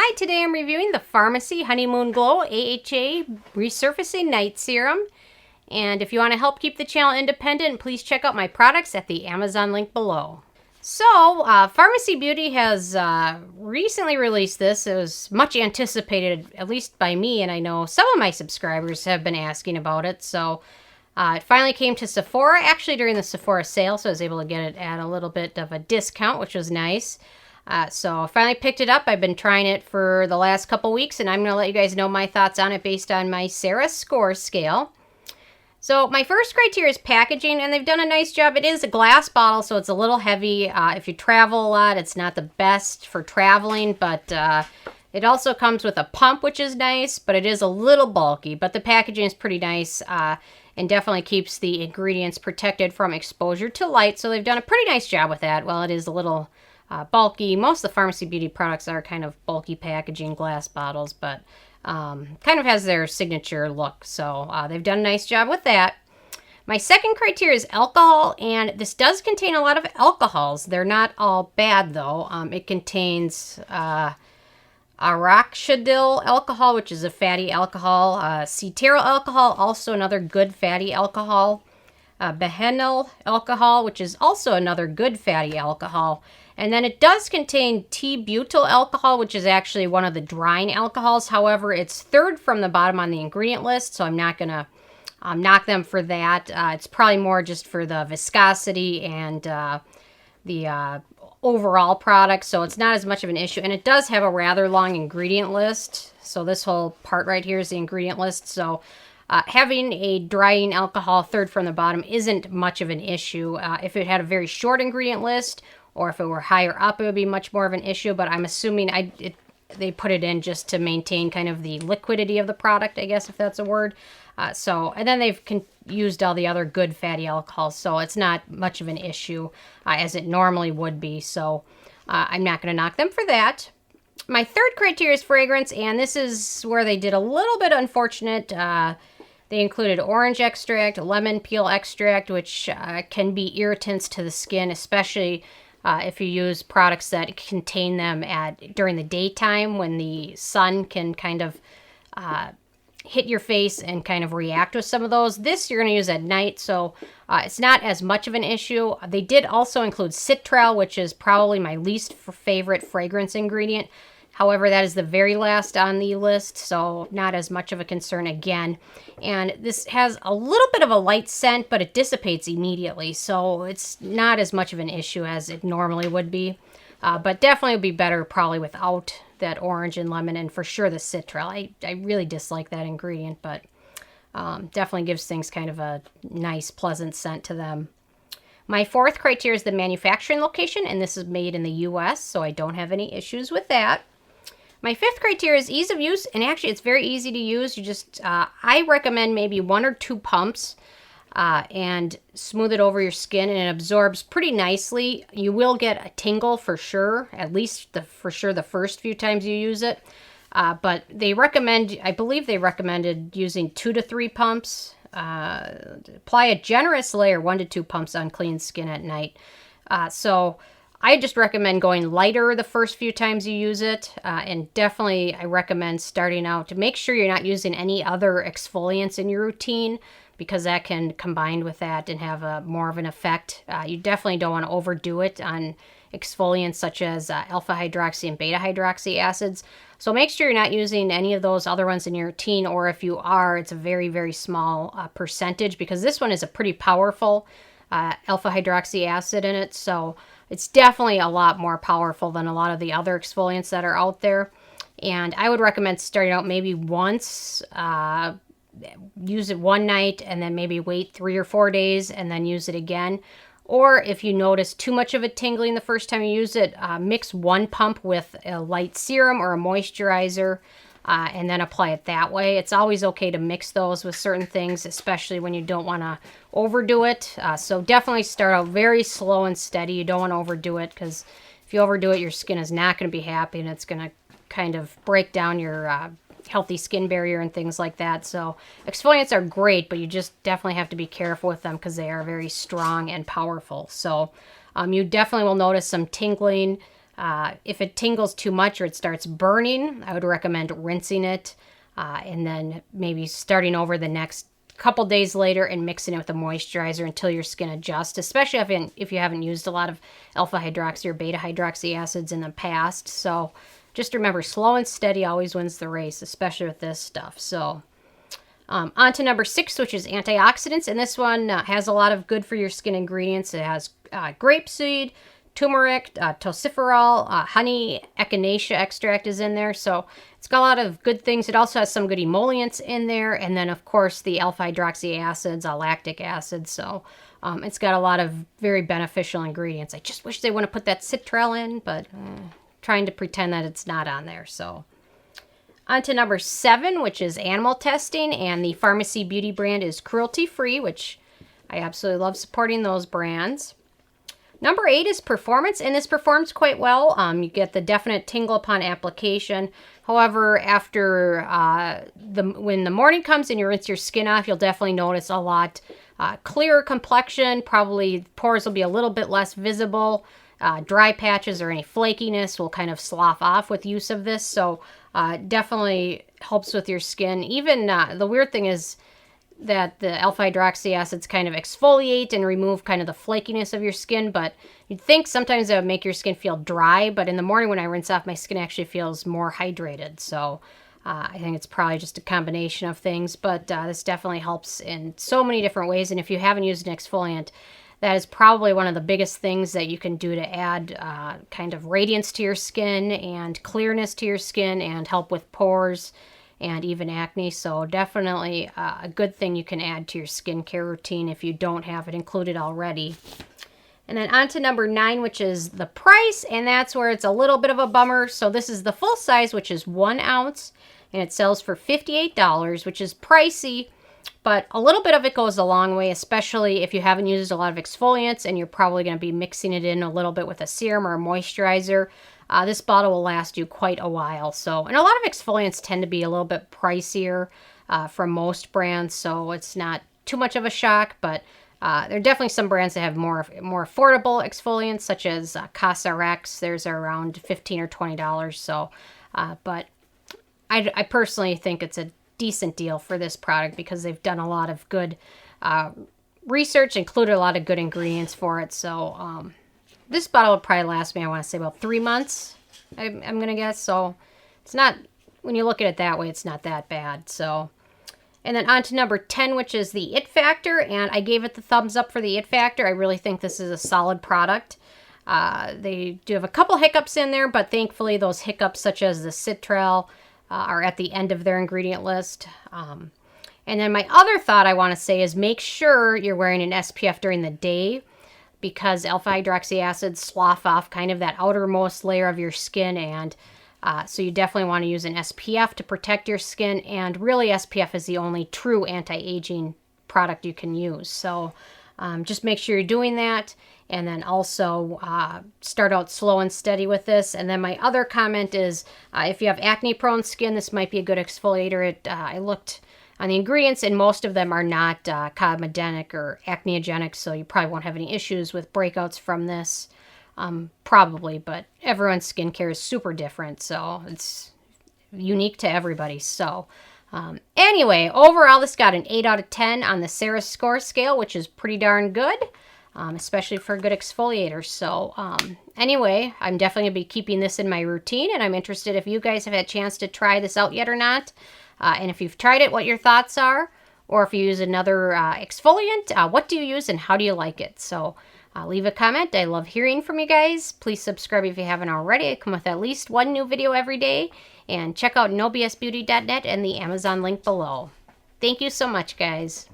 Hi, today I'm reviewing the FARMACY Honeymoon Glow AHA Resurfacing Night Serum. And if you want to help keep the channel independent, please check out my products at the Amazon link below. So, Farmacy Beauty has recently released this. It was much anticipated, at least by me, and I know some of my subscribers have been asking about it. So, it finally came to Sephora, actually during the Sephora sale, so I was able to get it at a little bit of a discount, which was nice. So I finally picked it up. I've been trying it for the last couple weeks, and I'm going to let you guys know my thoughts on it based on my Sarah score scale. So my first criteria is packaging, and they've done a nice job. It is a glass bottle, so it's a little heavy. If you travel a lot, it's not the best for traveling, but it also comes with a pump, which is nice, but it is a little bulky. But the packaging is pretty nice and definitely keeps the ingredients protected from exposure to light, so they've done a pretty nice job with that. Well, it is a little bulky. Most of the Farmacy Beauty products are kind of bulky packaging, glass bottles, but kind of has their signature look. So they've done a nice job with that. My second criteria is alcohol, and this does contain a lot of alcohols. They're not all bad, though. It contains arachidyl alcohol, which is a fatty alcohol, cetearyl alcohol, also another good fatty alcohol, behenyl alcohol, which is also another good fatty alcohol. And then it does contain T-butyl alcohol, which is actually one of the drying alcohols. However, it's third from the bottom on the ingredient list, so I'm not going to knock them for that. It's probably more just for the viscosity and the overall product, so it's not as much of an issue. And it does have a rather long ingredient list, so this whole part right here is the ingredient list. So having a drying alcohol third from the bottom isn't much of an issue. If it had a very short ingredient list, or if it were higher up, it would be much more of an issue, but I'm assuming they put it in just to maintain kind of the liquidity of the product, I guess, if that's a word. And then they've used all the other good fatty alcohols, so it's not much of an issue as it normally would be, so I'm not going to knock them for that. My third criteria is fragrance, and this is where they did a little bit unfortunate. They included orange extract, lemon peel extract, which can be irritants to the skin, especially if you use products that contain them during the daytime when the sun can kind of hit your face and kind of react with some of those. This you're going to use at night, so it's not as much of an issue. They did also include citral, which is probably my least favorite fragrance ingredient. However, that is the very last on the list, so not as much of a concern again. And this has a little bit of a light scent, but it dissipates immediately, so it's not as much of an issue as it normally would be. But definitely would be better probably without that orange and lemon, and for sure the citral. I really dislike that ingredient, but definitely gives things kind of a nice, pleasant scent to them. My fourth criteria is the manufacturing location, and this is made in the U.S., so I don't have any issues with that. My fifth criteria is ease of use, and actually it's very easy to use. You just, I recommend maybe 1 or 2 pumps and smooth it over your skin, and it absorbs pretty nicely. You will get a tingle for sure, at least for sure the first few times you use it. But they recommend, I believe they recommended using 2 to 3 pumps. Apply a generous layer, 1 to 2 pumps on clean skin at night. So I just recommend going lighter the first few times you use it, and definitely I recommend starting out to make sure you're not using any other exfoliants in your routine, because that can combine with that and have more of an effect. You definitely don't want to overdo it on exfoliants such as alpha hydroxy and beta hydroxy acids. So make sure you're not using any of those other ones in your routine, or if you are, it's a very, very small percentage, because this one is a pretty powerful alpha hydroxy acid in it. So it's definitely a lot more powerful than a lot of the other exfoliants that are out there. And I would recommend starting out maybe once, use it one night, and then maybe wait 3 or 4 days and then use it again. Or if you notice too much of it tingling the first time you use it, mix 1 pump with a light serum or a moisturizer, and then apply it that way. It's always okay to mix those with certain things, especially when you don't want to overdo it. So definitely start out very slow and steady. You don't want to overdo it, because if you overdo it, your skin is not going to be happy, and it's going to kind of break down your healthy skin barrier and things like that. So exfoliants are great, but you just definitely have to be careful with them, because they are very strong and powerful. So you definitely will notice some tingling If it tingles too much or it starts burning, I would recommend rinsing it and then maybe starting over the next couple days later and mixing it with a moisturizer until your skin adjusts, especially if you haven't used a lot of alpha hydroxy or beta hydroxy acids in the past. So just remember, slow and steady always wins the race, especially with this stuff. So on to number 6, which is antioxidants. And this one has a lot of good for your skin ingredients. It has grapeseed, turmeric, tocopherol, honey, echinacea extract is in there. So it's got a lot of good things. It also has some good emollients in there. And then, of course, the alpha hydroxy acids, lactic acid. So it's got a lot of very beneficial ingredients. I just wish they wouldn't put that citral in, but trying to pretend that it's not on there. So on to number 7, which is animal testing. And the Farmacy Beauty brand is cruelty-free, which I absolutely love supporting those brands. Number 8 is performance, and this performs quite well. You get the definite tingle upon application. However, after when the morning comes and you rinse your skin off, you'll definitely notice a lot clearer complexion. Probably pores will be a little bit less visible. Dry patches or any flakiness will kind of slough off with use of this. So definitely helps with your skin. Even the weird thing is that the alpha hydroxy acids kind of exfoliate and remove kind of the flakiness of your skin, but you'd think sometimes it would make your skin feel dry, but in the morning when I rinse off, my skin actually feels more hydrated. So I think it's probably just a combination of things, but this definitely helps in so many different ways. And if you haven't used an exfoliant, that is probably one of the biggest things that you can do to add kind of radiance to your skin and clearness to your skin and help with pores and even acne. So definitely a good thing you can add to your skincare routine if you don't have it included already. And then on to number 9, which is the price, and that's where it's a little bit of a bummer. So this is the full size, which is 1 ounce, and it sells for $58, which is pricey, but a little bit of it goes a long way, especially if you haven't used a lot of exfoliants and you're probably going to be mixing it in a little bit with a serum or a moisturizer. This bottle will last you quite a while. So, and a lot of exfoliants tend to be a little bit pricier from most brands, so it's not too much of a shock, but there are definitely some brands that have more affordable exfoliants, such as CosRx. Theirs are around $15 or $20. So, but I personally think it's a decent deal for this product because they've done a lot of good research, included a lot of good ingredients for it. So, this bottle would probably last me, I want to say, about 3 months, I'm going to guess. So it's not, when you look at it that way, it's not that bad. So, and then on to number 10, which is the It Factor. And I gave it the thumbs up for the It Factor. I really think this is a solid product. They do have a couple hiccups in there, but thankfully those hiccups, such as the citral, are at the end of their ingredient list. And then my other thought I want to say is make sure you're wearing an SPF during the day, because alpha hydroxy acids slough off kind of that outermost layer of your skin, and so you definitely want to use an SPF to protect your skin, and really SPF is the only true anti-aging product you can use. So just make sure you're doing that, and then also start out slow and steady with this. And then my other comment is if you have acne-prone skin, this might be a good exfoliator. I looked on the ingredients, and most of them are not comedogenic or acneogenic, so you probably won't have any issues with breakouts from this, probably, but everyone's skincare is super different, so it's unique to everybody. So anyway, overall, this got an 8 out of 10 on the Sarah score scale, which is pretty darn good, especially for a good exfoliator. So anyway, I'm definitely going to be keeping this in my routine, and I'm interested if you guys have had a chance to try this out yet or not. And if you've tried it, what your thoughts are, or if you use another exfoliant, what do you use and how do you like it? So leave a comment. I love hearing from you guys. Please subscribe if you haven't already. I come with at least one new video every day. And check out nobsbeauty.net and the Amazon link below. Thank you so much, guys.